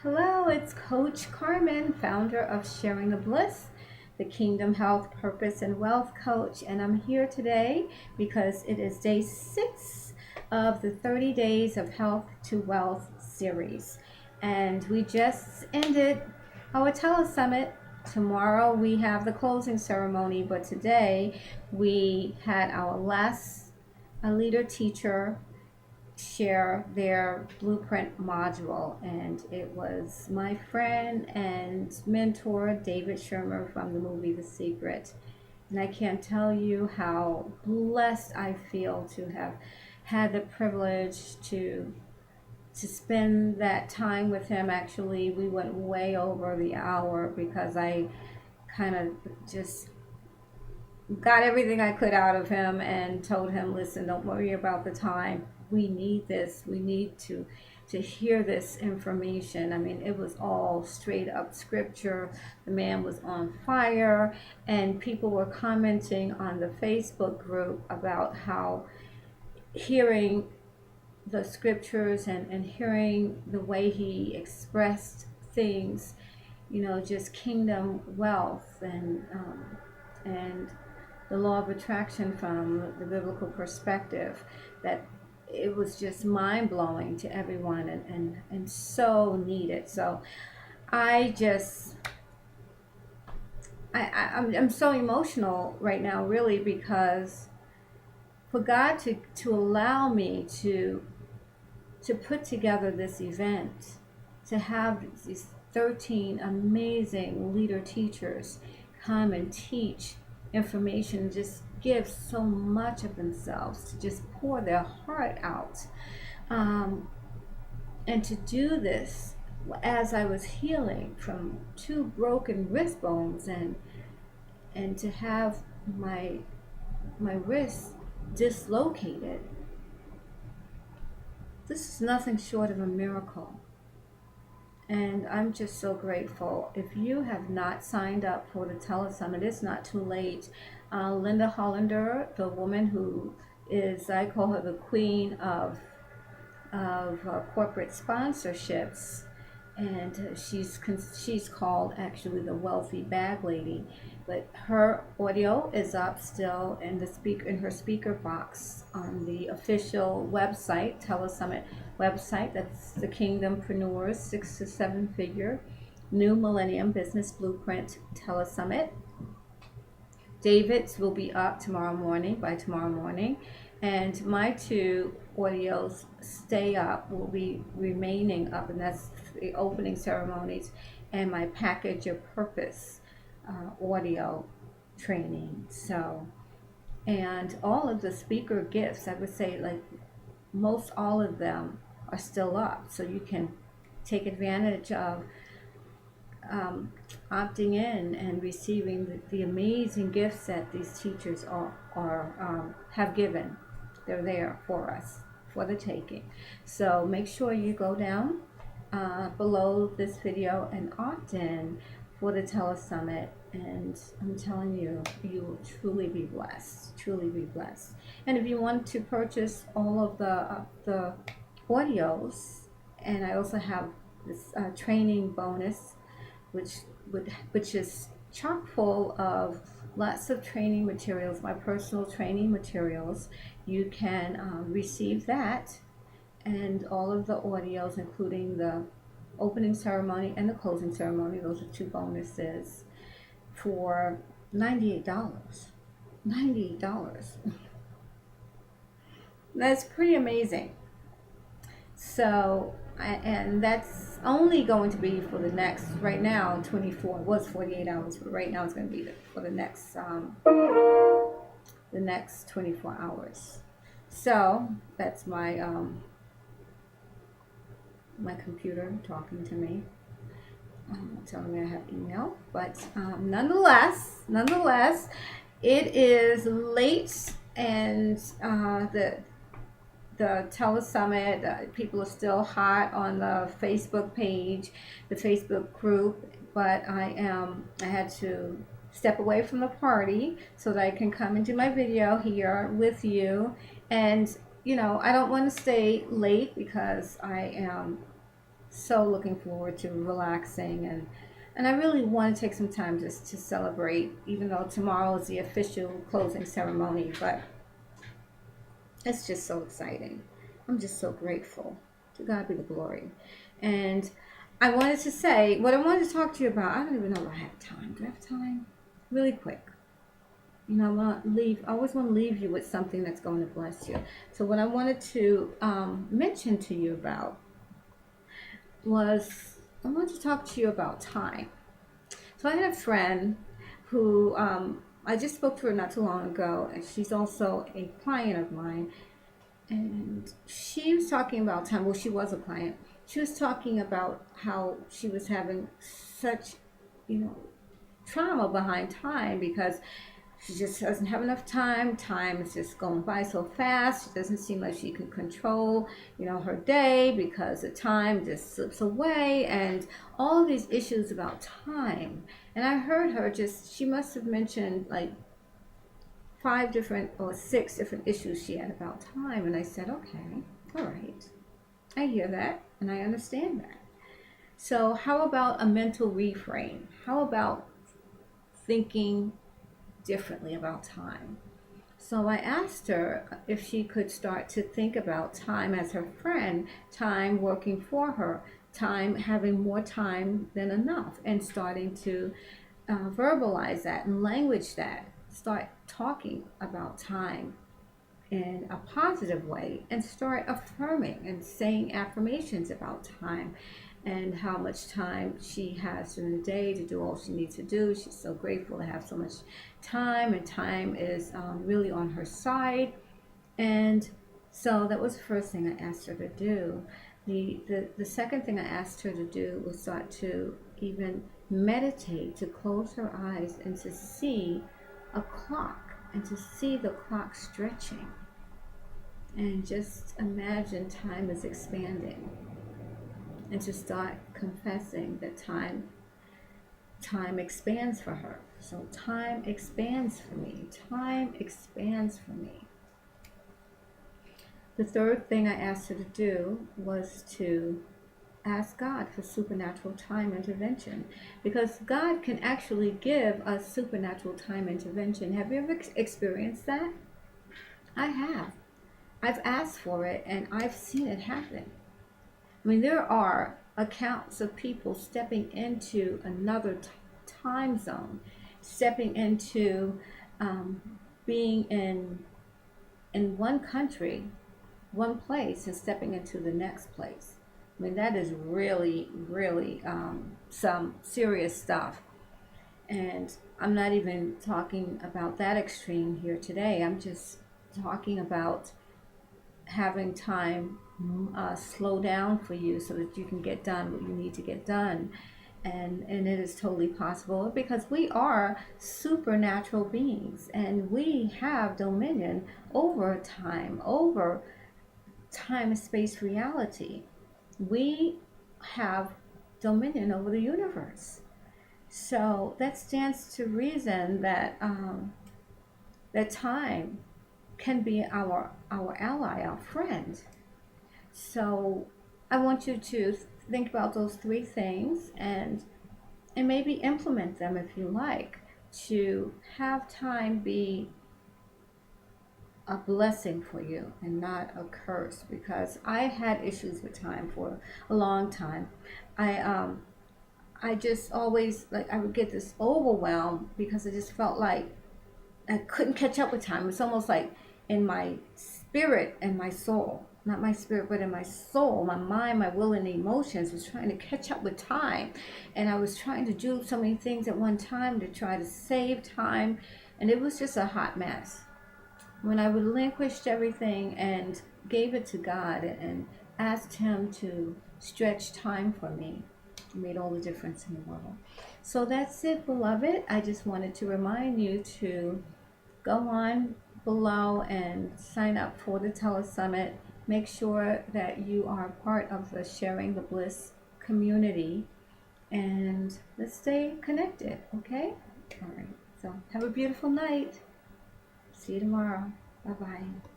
Hello, it's Coach Carmen, founder of Sharing the Bliss, the Kingdom Health, Purpose, and Wealth Coach. And I'm here today because it is day 6 of the 30 Days of Health to Wealth series. And we just ended our telesummit. Tomorrow we have the closing ceremony, but today we had our last leader teacher share their blueprint module, and it was my friend and mentor David Shermer from the movie The Secret. And I can't tell you how blessed I feel to have had the privilege to spend that time with him. Actually, we went way over the hour because I kind of just got everything I could out of him and told him, listen, don't worry about the time. We need this. We need to hear this information. I mean, it was all straight up scripture. The man was on fire, and people were commenting on the Facebook group about how hearing the scriptures and hearing the way he expressed things, just kingdom wealth and the law of attraction from the biblical perspective, that it was just mind-blowing to everyone and so needed. So I just I'm so emotional right now, really, because for God to allow me to put together this event, to have these 13 amazing leader teachers come and teach information, just give so much of themselves, to just pour their heart out. And to do this as I was healing from 2 broken wrist bones, and to have my wrist dislocated, this is nothing short of a miracle. And I'm just so grateful. If you have not signed up for the telesummit, it's not too late. Linda Hollander, the woman who is, I call her the queen of corporate sponsorships, and she's called actually the wealthy bag lady. But her audio is up still in her speaker box on the official website, telesummit website. That's the Kingdompreneurs 6 to 7 Figure New Millennium Business Blueprint Telesummit. David's will be up by tomorrow morning, and my 2 audios stay up, will be remaining up, and that's the opening ceremonies and my package of purpose audio training. So, and all of the speaker gifts, I would say, like, most all of them are still up, so you can take advantage of opting in and receiving the amazing gifts that these teachers have given. They're there for us, for the taking. So make sure you go down below this video and opt in for the telesummit, and I'm telling you, you will truly be blessed, truly be blessed. And if you want to purchase all of the audios, and I also have this training bonus, which is chock full of lots of training materials, my personal training materials. You can receive that and all of the audios, including the opening ceremony and the closing ceremony. Those are 2 bonuses for $98. $98. That's pretty amazing. So, and that's only going to be for the next, right now, 24, it was 48 hours, but right now it's going to be for the next 24 hours. So that's my computer talking to me, telling me I have email. But nonetheless, it is late, and the telesummit, people are still hot on the Facebook page, the Facebook group, but I had to step away from the party so that I can come and do my video here with you. And I don't want to stay late because I am so looking forward to relaxing, and I really want to take some time just to celebrate, even though tomorrow is the official closing ceremony. But it's just so exciting. I'm just so grateful. To God be the glory. And I wanted to say what I wanted to talk to you about. I don't even know if I have time. Do I have time? Really quick. You know, I always want to leave you with something that's going to bless you. So what I wanted to mention to you about was I wanted to talk to you about time. So I had a friend who I just spoke to her not too long ago, and she's also a client of mine. And she was talking about time. Well, she was a client. She was talking about how she was having such, you know, trauma behind time because she just doesn't have enough time. Time is just going by so fast. It doesn't seem like she can control, you know, her day because the time just slips away, and all of these issues about time. And I heard her just, she must have mentioned like 5 different or 6 different issues she had about time. And I said, okay, all right. I hear that and I understand that. So, how about a mental reframe? How about thinking differently about time? So I asked her if she could start to think about time as her friend, time working for her, time having more time than enough, and starting to verbalize that and language that. Start talking about time in a positive way and start affirming and saying affirmations about time and how much time she has during the day to do all she needs to do. She's so grateful to have so much time, and time is really on her side. And so that was the first thing I asked her to do. The second thing I asked her to do was start to even meditate, to close her eyes and to see a clock and to see the clock stretching, and just imagine time is expanding, and to start confessing that time expands for her. So time expands for me. Time expands for me. The third thing I asked her to do was to ask God for supernatural time intervention, because God can actually give us supernatural time intervention. Have you ever experienced that? I have. I've asked for it and I've seen it happen. I mean, there are accounts of people stepping into another time zone, stepping into being in one country, one place, and stepping into the next place. I mean, that is really, really some serious stuff. And I'm not even talking about that extreme here today. I'm just talking about having time slow down for you so that you can get done what you need to get done. And it is totally possible because we are supernatural beings and we have dominion over time and space reality. We have dominion over the universe. So that stands to reason that that time can be our ally, our friend. So I want you to think about those 3 things and maybe implement them if you like, to have time be a blessing for you and not a curse, because I had issues with time for a long time. I just always, like, I would get this overwhelmed because I just felt like I couldn't catch up with time. It's almost like in my spirit and my soul, not my spirit, but in my soul, my mind, my will, and emotions was trying to catch up with time. And I was trying to do so many things at one time to try to save time. And it was just a hot mess. When I relinquished everything and gave it to God and asked Him to stretch time for me, it made all the difference in the world. So that's it, beloved. I just wanted to remind you to go on below and sign up for the Telesummit. Make sure that you are part of the Sharing the Bliss community, and let's stay connected, okay? All right. So have a beautiful night. See you tomorrow. Bye-bye.